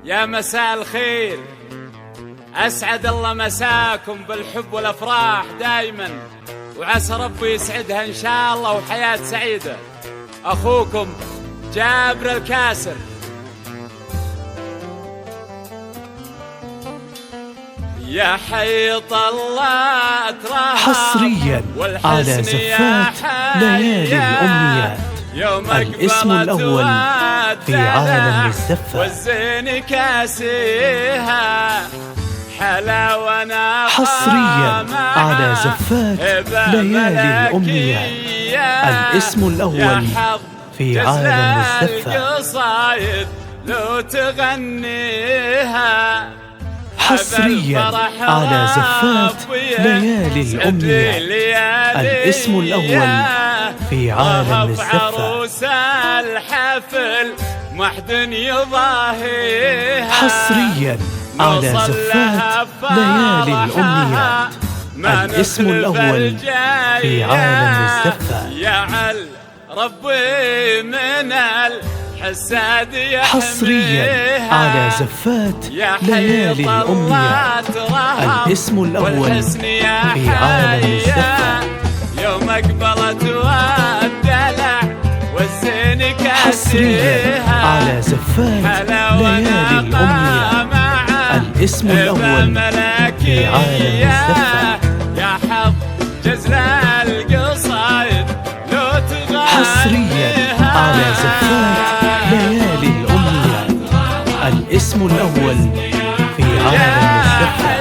يا مساء الخير، أسعد الله مساكم بالحب والأفراح دايما، وعسى ربي يسعدها إن شاء الله وحياة سعيدة. أخوكم جابر الكاسر. يا حيط الله تراه حصريا على زفات ليالي الأمنيات، الاسم الأول في عالم الزفة، والزين كاسيها حلاونا. حصريا على زفات ليالي الأمنيات، الاسم الأول في عالم الزفة. قصايد لو تغنيها حصريا على زفات ليالي الأمنيات، الاسم الأول في عالم الزفة. عروس الحفل ما حد يضاهيها. حصريا على زفات ليالي الأمنيات، الاسم الأول في عالم الزفة. يعل ربي من الحساد يحميها. حصريا على زفات ليالي الأمنيات، الاسم الأول في عالم الزفة. يوم أقبلت والدلع والزين كاسيها. حصريا على زفات ليالي الأمنيات، الاسم الأول في عالم الزفة. يا حظ جزل القصايد لو تغنيها. حصريا على زفات ليالي الأمنيات، الاسم الأول في عالم الزفة.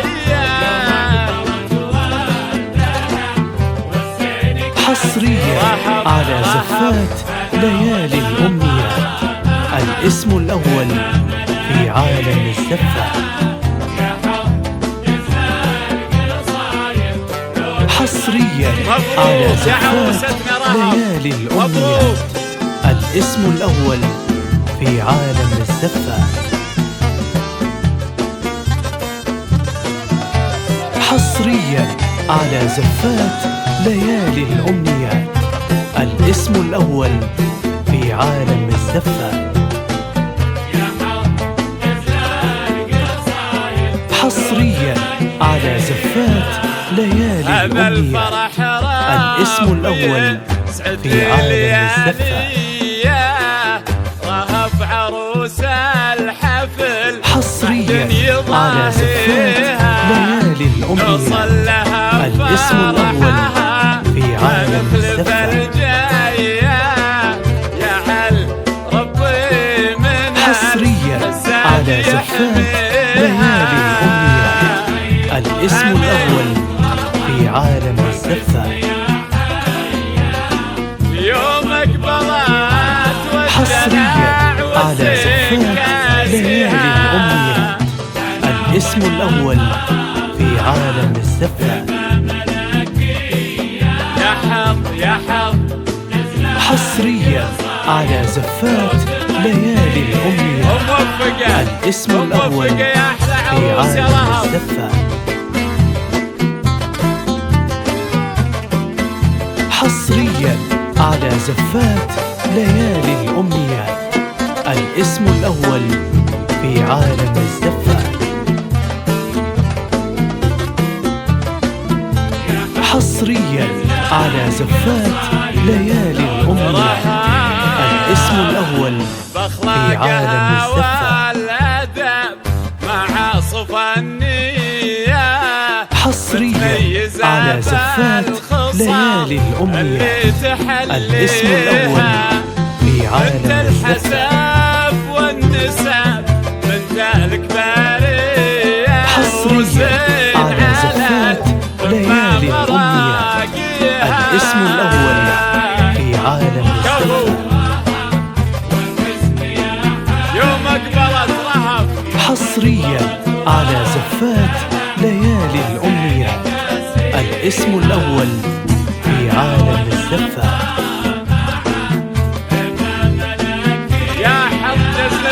حصريا على زفات ليالي الأمنيات، الاسم الأول في عالم الزفة. حصريا على زفات ليالي الأمنيات، الاسم الأول في عالم الزفة. حصريا على زفات ليالي الأمنيات، الاسم الأول في عالم الزفة. حصريا على زفات ليالي الأمنيات، الاسم الأول في عالم الزفة. رهف عروس الحفل. حصريا على زفات ليالي الأمنيات، الاسم الأول في عالم الزفة. حصريا على زفات ليالي الأمنيات، الاسم الأول في عالم الزفة. حصريا على زفات ليالي الأمنيات، الاسم الأول في عالم الزفة. حصريا على زفات ليالي الأمنيات، الاسم الأول في عالم الزفة. حصريا على زفات ليالي الأمنيات، الاسم الأول في عالم الزفة. حصريا على زفات ليالي الأمنيات، الاسم الأول في عالم الزفة. حصريا على زفات ليالي الأمنيات، الاسم الأول في عالم الزفة. حصريا على زفات ليالي الأمنيات، الاسم الأول في عالم الزفة. حصريا على زفات ليالي الأمنيات، الاسم الأول في عالم الزفة.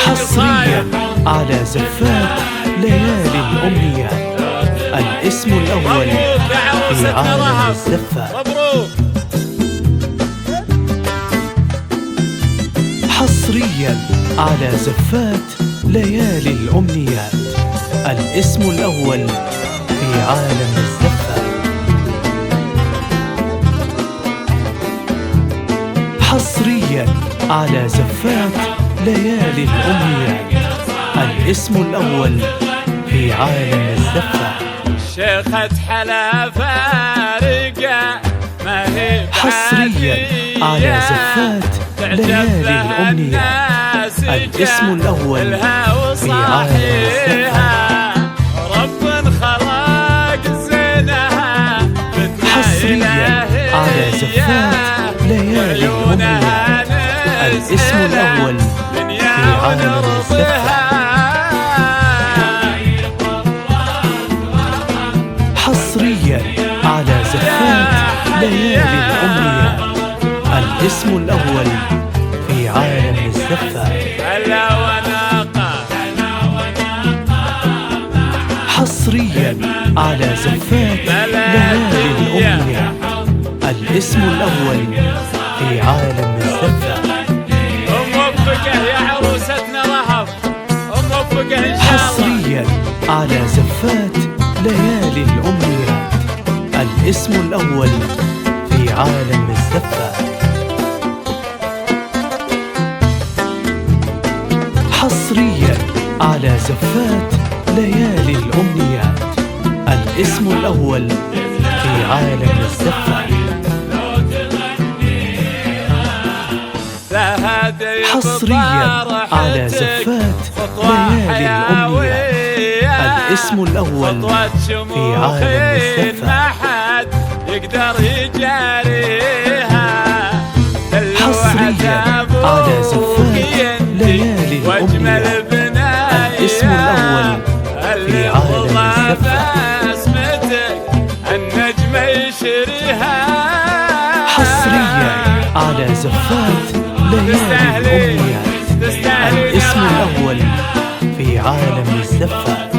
حصريا على زفات ليالي الأمنيات، الاسم الأول في عالم الزفة. حصريا على زفات ليالي الأمنيات، الاسم الأول في عالم الزفات. حصريا على زفات ليالي الأمنيات، الاسم الأول في عالم الزفات. شيخة حلا فارقة ما هي حصريا على زفات ليالي الأمنيات، الاسم الأول في عالم الزفات. رب خلق زينها حصريا على زفات ليالي الأمنيات، الاسم الأول في عالم الزفات. حصريا على زفات ليالي الأمنيات، الاسم الأول في عالم الزفات. حصريا على زفات ليالي الأمنيات، الاسم الأول في عالم الزفات. موفقة يا عروستنا رهف، موفقة إن شاء الله. حصريا على زفات ليالي الأمنيات، الاسم الأول في عالم الزفات. حصريا على زفات ليالي الأمنيات، الاسم الأول في عالم الزفات. حصريا على زفات ليالي الأمنيات، الاسم الأول في عالم الزفات. ما حد يقدر يجاريها. حصريا على زفات ليالي الأمنيات، الاسم الأول في عالم الزفات. النجم يشريها. حصريا على زفات ليالي الأمنيات، الاسم الأول في عالم الزفات.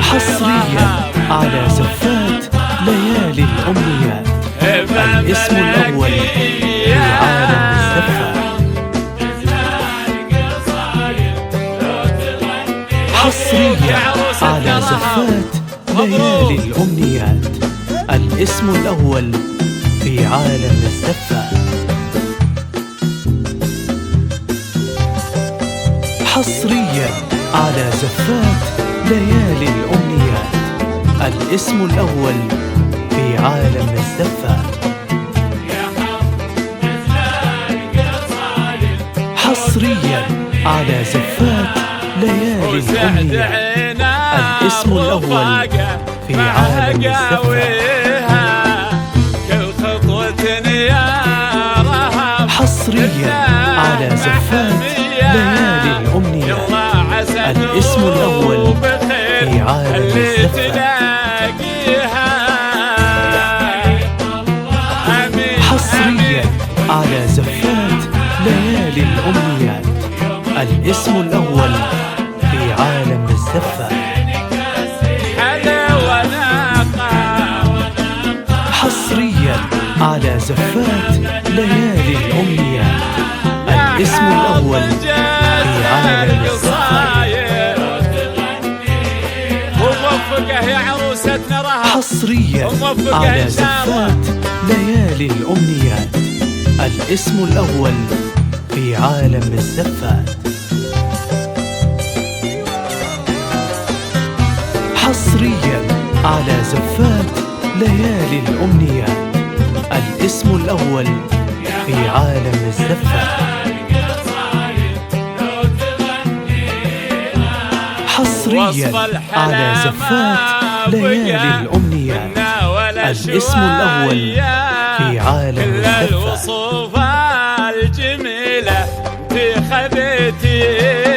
حصريا على زفات ليالي الأمنيات، الاسم الأول في عالم الزفات. حصريا على زفات ليالي الأمنيات، الاسم الأول في عالم الزفات. حصريا على زفات ليالي الأمنيات، الاسم الأول في عالم الزفات. حصريا على زفات ليالي الأمنيات، الاسم الأول في عالم الزفات. حصريا على زفات ليالي الأمنيات، الاسم الأول في عالم الزفات. حصريا على زفات ليالي الأمنيات، الاسم الأول في عالم الزفات. حصريا على زفات ليالي الأمنيات، الاسم الأول في عالم الزفات. وموفقة يا عروستنا رهف. حصريا على زفات ليالي الأمنيات، الاسم الأول في عالم الزفات. حصريا على زفات ليالي الأمنيات، الاسم الأول في عالم الزفات. حصريا على زفات ليالي الأمنيات، الاسم الأول في عالم الزفات.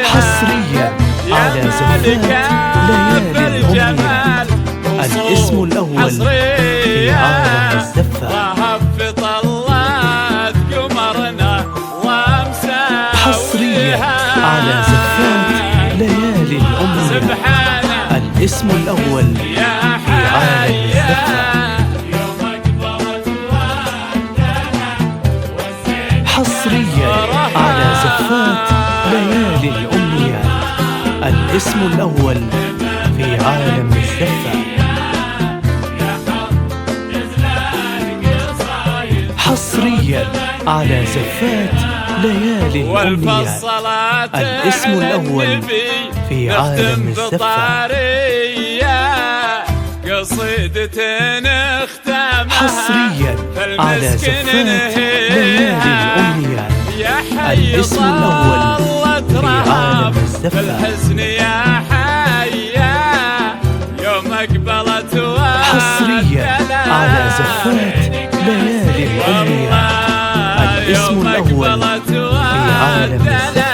حصريا على زفات ليالي الأمنيات، الاسم الأول في عالم الزفات. حصريا على زفات ليالي الأمنيات، الاسم الأول في عالم الزفات. حصريا الزفة. حصريا على زفات ليالي الأمنيات. الاسم الأول في عالم الزفة. قصيدة نختمها حصريا على زفات ليالي الأمنيات. الاسم الأول في عالم الزفة. الحزن يا حيا يوم أقبلت حصريا على زفات ليالي الأمنيات. الاسم الأول في عالم الزفة.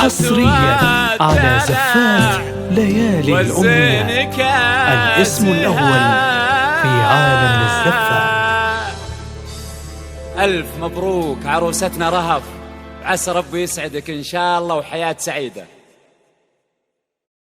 حصريا على زفات ليالي الأمنيات. الاسم الأول في عالم الزفة. ألف مبروك عروستنا رهف، عسى ربي يسعدك إن شاء الله وحياة سعيدة.